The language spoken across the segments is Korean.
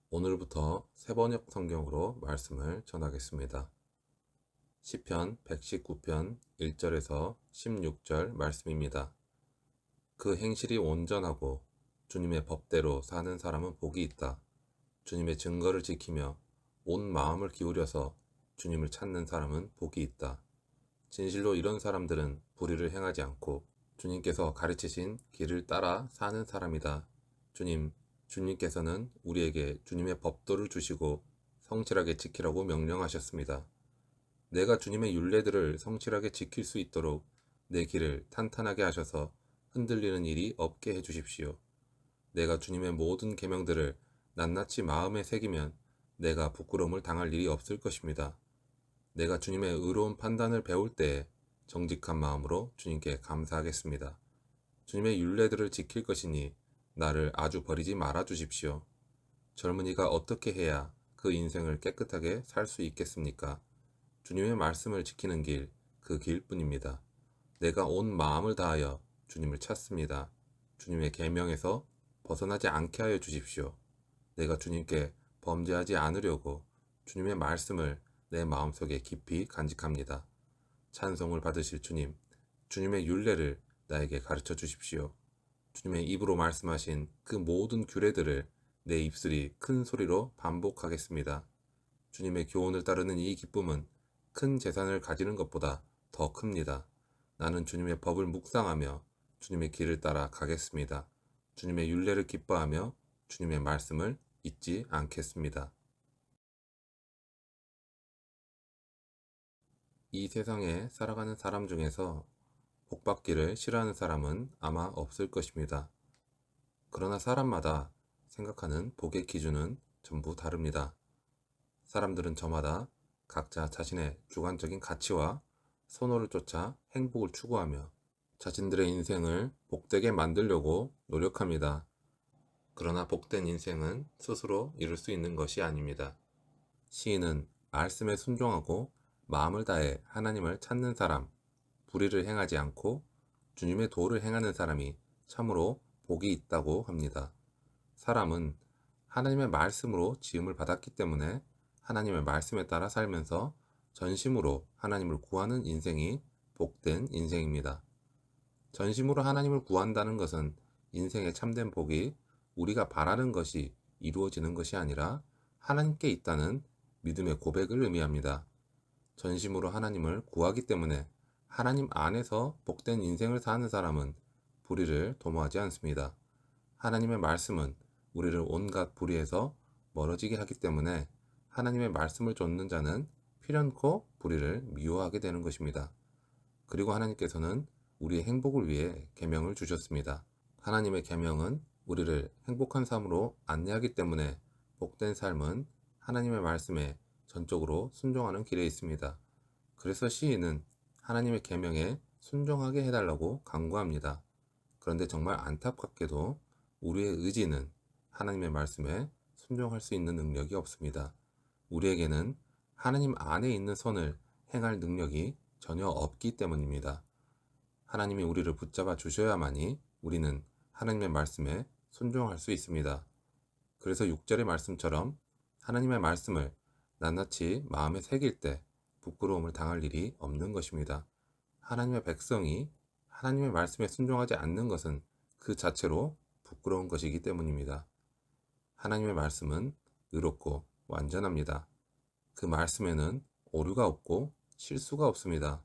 오늘부터 세번역 성경으로 말씀을 전하겠습니다. 시편 119편 1절에서 16절 말씀입니다. 그 행실이 온전하고 주님의 법대로 사는 사람은 복이 있다. 주님의 증거를 지키며 온 마음을 기울여서 주님을 찾는 사람은 복이 있다. 진실로 이런 사람들은 불의를 행하지 않고 주님께서 가르치신 길을 따라 사는 사람이다. 주님께서는 우리에게 주님의 법도를 주시고 성실하게 지키라고 명령하셨습니다. 내가 주님의 율례들을 성실하게 지킬 수 있도록 내 길을 탄탄하게 하셔서 흔들리는 일이 없게 해주십시오. 내가 주님의 모든 계명들을 낱낱이 마음에 새기면 내가 부끄러움을 당할 일이 없을 것입니다. 내가 주님의 의로운 판단을 배울 때에 정직한 마음으로 주님께 감사하겠습니다. 주님의 율례들을 지킬 것이니 나를 아주 버리지 말아 주십시오. 젊은이가 어떻게 해야 그 인생을 깨끗하게 살 수 있겠습니까? 주님의 말씀을 지키는 길, 그 길뿐입니다. 내가 온 마음을 다하여 주님을 찾습니다. 주님의 계명에서 벗어나지 않게 하여 주십시오. 내가 주님께 범죄하지 않으려고 주님의 말씀을 내 마음속에 깊이 간직합니다. 찬송을 받으실 주님, 주님의 율례를 나에게 가르쳐 주십시오. 주님의 입으로 말씀하신 그 모든 규례들을 내 입술이 큰 소리로 반복하겠습니다. 주님의 교훈을 따르는 이 기쁨은 큰 재산을 가지는 것보다 더 큽니다. 나는 주님의 법을 묵상하며 주님의 길을 따라 가겠습니다. 주님의 율례를 기뻐하며 주님의 말씀을 잊지 않겠습니다. 이 세상에 살아가는 사람 중에서 복받기를 싫어하는 사람은 아마 없을 것입니다. 그러나 사람마다 생각하는 복의 기준은 전부 다릅니다. 사람들은 저마다 각자 자신의 주관적인 가치와 선호를 쫓아 행복을 추구하며 자신들의 인생을 복되게 만들려고 노력합니다. 그러나 복된 인생은 스스로 이룰 수 있는 것이 아닙니다. 시인은 말씀에 순종하고 마음을 다해 하나님을 찾는 사람, 불의를 행하지 않고 주님의 도를 행하는 사람이 참으로 복이 있다고 합니다. 사람은 하나님의 말씀으로 지음을 받았기 때문에 하나님의 말씀에 따라 살면서 전심으로 하나님을 구하는 인생이 복된 인생입니다. 전심으로 하나님을 구한다는 것은 인생의 참된 복이 우리가 바라는 것이 이루어지는 것이 아니라 하나님께 있다는 믿음의 고백을 의미합니다. 전심으로 하나님을 구하기 때문에 하나님 안에서 복된 인생을 사는 사람은 불의를 도모하지 않습니다. 하나님의 말씀은 우리를 온갖 불의에서 멀어지게 하기 때문에 하나님의 말씀을 좇는 자는 필연코 불의를 미워하게 되는 것입니다. 그리고 하나님께서는 우리의 행복을 위해 계명을 주셨습니다. 하나님의 계명은 우리를 행복한 삶으로 안내하기 때문에 복된 삶은 하나님의 말씀에 전적으로 순종하는 길에 있습니다. 그래서 시인은 하나님의 계명에 순종하게 해달라고 간구합니다. 그런데 정말 안타깝게도 우리의 의지는 하나님의 말씀에 순종할 수 있는 능력이 없습니다. 우리에게는 하나님 안에 있는 선을 행할 능력이 전혀 없기 때문입니다. 하나님이 우리를 붙잡아 주셔야만이 우리는 하나님의 말씀에 순종할 수 있습니다. 그래서 6절의 말씀처럼 하나님의 말씀을 낱낱이 마음에 새길 때 부끄러움을 당할 일이 없는 것입니다. 하나님의 백성이 하나님의 말씀에 순종하지 않는 것은 그 자체로 부끄러운 것이기 때문입니다. 하나님의 말씀은 의롭고 완전합니다. 그 말씀에는 오류가 없고 실수가 없습니다.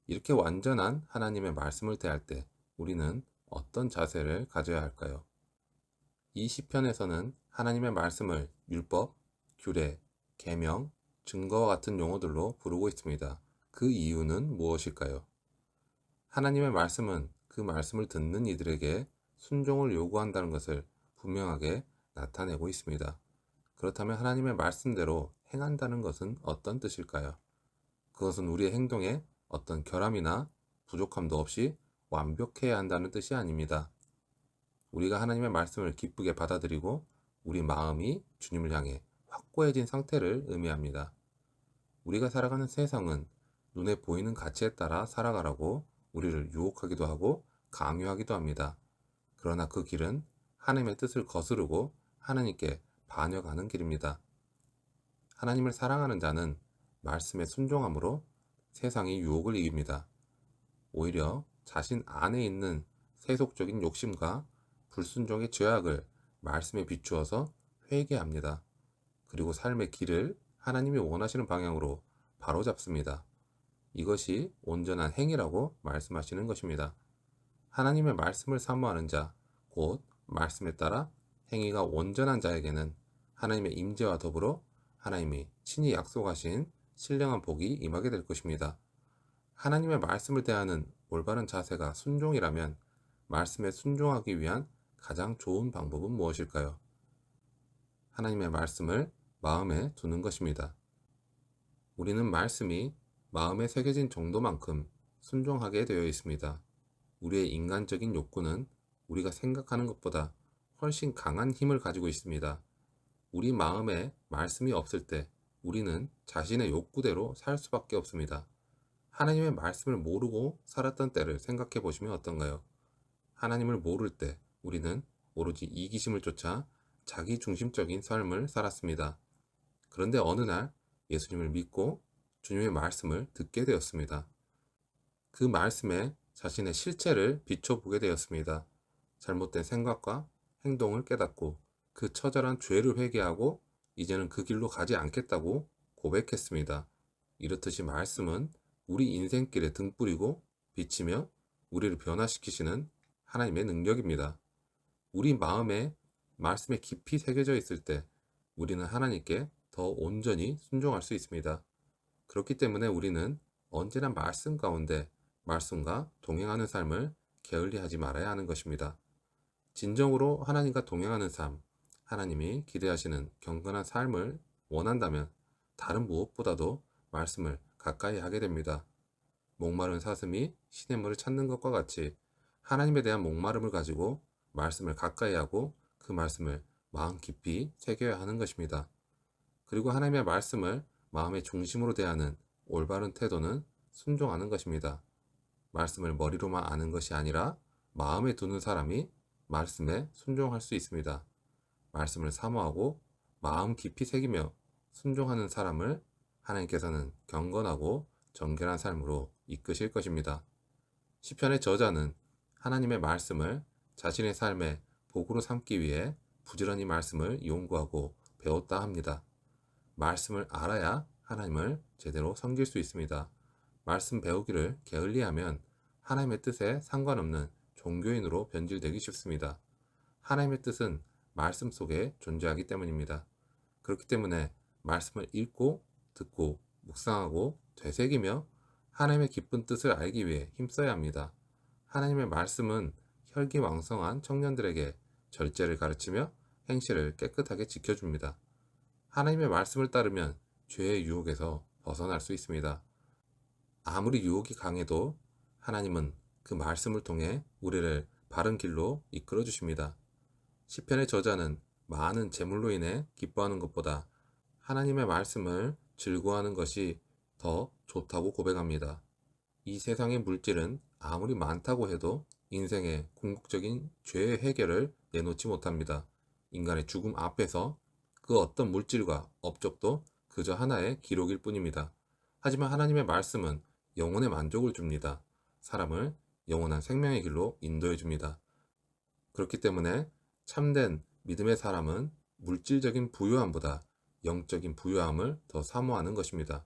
이렇게 완전한 하나님의 말씀을 대할 때 우리는 어떤 자세를 가져야 할까요? 이 시편에서는 하나님의 말씀을 율법, 규례, 계명, 증거와 같은 용어들로 부르고 있습니다. 그 이유는 무엇일까요? 하나님의 말씀은 그 말씀을 듣는 이들에게 순종을 요구한다는 것을 분명하게 나타내고 있습니다. 그렇다면 하나님의 말씀대로 행한다는 것은 어떤 뜻일까요? 그것은 우리의 행동에 어떤 결함이나 부족함도 없이 완벽해야 한다는 뜻이 아닙니다. 우리가 하나님의 말씀을 기쁘게 받아들이고 우리 마음이 주님을 향해 확고해진 상태를 의미합니다. 우리가 살아가는 세상은 눈에 보이는 가치에 따라 살아가라고 우리를 유혹하기도 하고 강요하기도 합니다. 그러나 그 길은 하나님의 뜻을 거스르고 하나님께 반역하는 길입니다. 하나님을 사랑하는 자는 말씀에 순종함으로 세상의 유혹을 이깁니다. 오히려 자신 안에 있는 세속적인 욕심과 불순종의 죄악을 말씀에 비추어서 회개합니다. 그리고 삶의 길을 하나님이 원하시는 방향으로 바로잡습니다. 이것이 온전한 행위라고 말씀하시는 것입니다. 하나님의 말씀을 사모하는 자, 곧 말씀에 따라 행위가 온전한 자에게는 하나님의 임재와 더불어 하나님이 친히 약속하신 신령한 복이 임하게 될 것입니다. 하나님의 말씀을 대하는 올바른 자세가 순종이라면 말씀에 순종하기 위한 가장 좋은 방법은 무엇일까요? 하나님의 말씀을 마음에 두는 것입니다. 우리는 말씀이 마음에 새겨진 정도만큼 순종하게 되어 있습니다. 우리의 인간적인 욕구는 우리가 생각하는 것보다 훨씬 강한 힘을 가지고 있습니다. 우리 마음에 말씀이 없을 때 우리는 자신의 욕구대로 살 수밖에 없습니다. 하나님의 말씀을 모르고 살았던 때를 생각해 보시면 어떤가요? 하나님을 모를 때 우리는 오로지 이기심을 쫓아 자기 중심적인 삶을 살았습니다. 그런데 어느 날 예수님을 믿고 주님의 말씀을 듣게 되었습니다. 그 말씀에 자신의 실체를 비춰보게 되었습니다. 잘못된 생각과 행동을 깨닫고 그 처절한 죄를 회개하고 이제는 그 길로 가지 않겠다고 고백했습니다. 이렇듯이 말씀은 우리 인생길에 등불이고 비치며 우리를 변화시키시는 하나님의 능력입니다. 우리 마음에 말씀에 깊이 새겨져 있을 때 우리는 하나님께 더 온전히 순종할 수 있습니다. 그렇기 때문에 우리는 언제나 말씀 가운데 말씀과 동행하는 삶을 게을리하지 말아야 하는 것입니다. 진정으로 하나님과 동행하는 삶, 하나님이 기대하시는 경건한 삶을 원한다면 다른 무엇보다도 말씀을 가까이 하게 됩니다. 목마른 사슴이 시냇물을 찾는 것과 같이 하나님에 대한 목마름을 가지고 말씀을 가까이 하고 그 말씀을 마음 깊이 새겨야 하는 것입니다. 그리고 하나님의 말씀을 마음의 중심으로 대하는 올바른 태도는 순종하는 것입니다. 말씀을 머리로만 아는 것이 아니라 마음에 두는 사람이 말씀에 순종할 수 있습니다. 말씀을 사모하고 마음 깊이 새기며 순종하는 사람을 하나님께서는 경건하고 정결한 삶으로 이끄실 것입니다. 시편의 저자는 하나님의 말씀을 자신의 삶의 복으로 삼기 위해 부지런히 말씀을 연구하고 배웠다 합니다. 말씀을 알아야 하나님을 제대로 섬길 수 있습니다. 말씀 배우기를 게을리하면 하나님의 뜻에 상관없는 종교인으로 변질되기 쉽습니다. 하나님의 뜻은 말씀 속에 존재하기 때문입니다. 그렇기 때문에 말씀을 읽고 듣고 묵상하고 되새기며 하나님의 기쁜 뜻을 알기 위해 힘써야 합니다. 하나님의 말씀은 혈기왕성한 청년들에게 절제를 가르치며 행실을 깨끗하게 지켜줍니다. 하나님의 말씀을 따르면 죄의 유혹에서 벗어날 수 있습니다. 아무리 유혹이 강해도 하나님은 그 말씀을 통해 우리를 바른 길로 이끌어 주십니다. 시편의 저자는 많은 재물로 인해 기뻐하는 것보다 하나님의 말씀을 즐거워하는 것이 더 좋다고 고백합니다. 이 세상의 물질은 아무리 많다고 해도 인생의 궁극적인 죄의 해결을 내놓지 못합니다. 인간의 죽음 앞에서 그 어떤 물질과 업적도 그저 하나의 기록일 뿐입니다. 하지만 하나님의 말씀은 영혼의 만족을 줍니다. 사람을 영원한 생명의 길로 인도해 줍니다. 그렇기 때문에 참된 믿음의 사람은 물질적인 부유함보다 영적인 부유함을 더 사모하는 것입니다.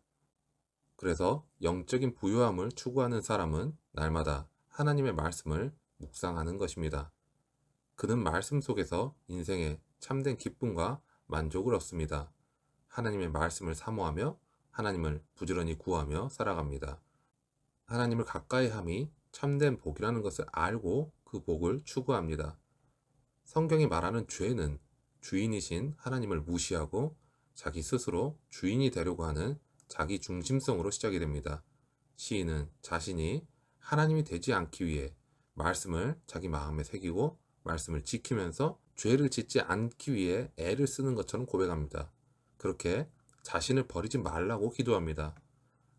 그래서 영적인 부유함을 추구하는 사람은 날마다 하나님의 말씀을 묵상하는 것입니다. 그는 말씀 속에서 인생의 참된 기쁨과 만족을 얻습니다. 하나님의 말씀을 사모하며 하나님을 부지런히 구하며 살아갑니다. 하나님을 가까이 함이 참된 복이라는 것을 알고 그 복을 추구합니다. 성경이 말하는 죄는 주인이신 하나님을 무시하고 자기 스스로 주인이 되려고 하는 자기 중심성으로 시작이 됩니다. 시인은 자신이 하나님이 되지 않기 위해 말씀을 자기 마음에 새기고 말씀을 지키면서 죄를 짓지 않기 위해 애를 쓰는 것처럼 고백합니다. 그렇게 자신을 버리지 말라고 기도합니다.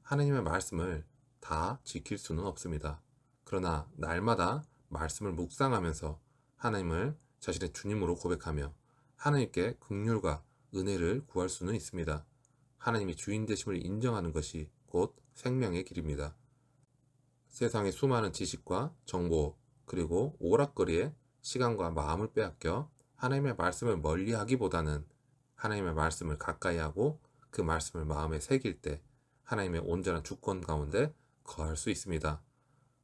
하나님의 말씀을 다 지킬 수는 없습니다. 그러나 날마다 말씀을 묵상하면서 하나님을 자신의 주님으로 고백하며 하나님께 긍휼과 은혜를 구할 수는 있습니다. 하나님이 주인 되심을 인정하는 것이 곧 생명의 길입니다. 세상의 수많은 지식과 정보 그리고 오락거리에 시간과 마음을 빼앗겨 하나님의 말씀을 멀리하기보다는 하나님의 말씀을 가까이 하고 그 말씀을 마음에 새길 때 하나님의 온전한 주권 가운데 거할 수 있습니다.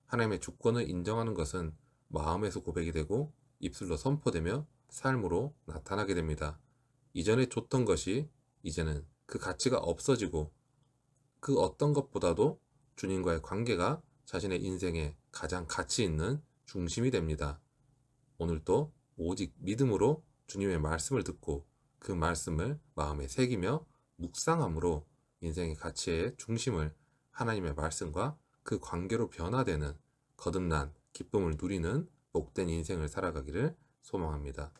하나님의 주권을 인정하는 것은 마음에서 고백이 되고 입술로 선포되며 삶으로 나타나게 됩니다. 이전에 줬던 것이 이제는 그 가치가 없어지고 그 어떤 것보다도 주님과의 관계가 자신의 인생에 가장 가치 있는 중심이 됩니다. 오늘도 오직 믿음으로 주님의 말씀을 듣고 그 말씀을 마음에 새기며 묵상함으로 인생의 가치의 중심을 하나님의 말씀과 그 관계로 변화되는 거듭난 기쁨을 누리는 복된 인생을 살아가기를 소망합니다.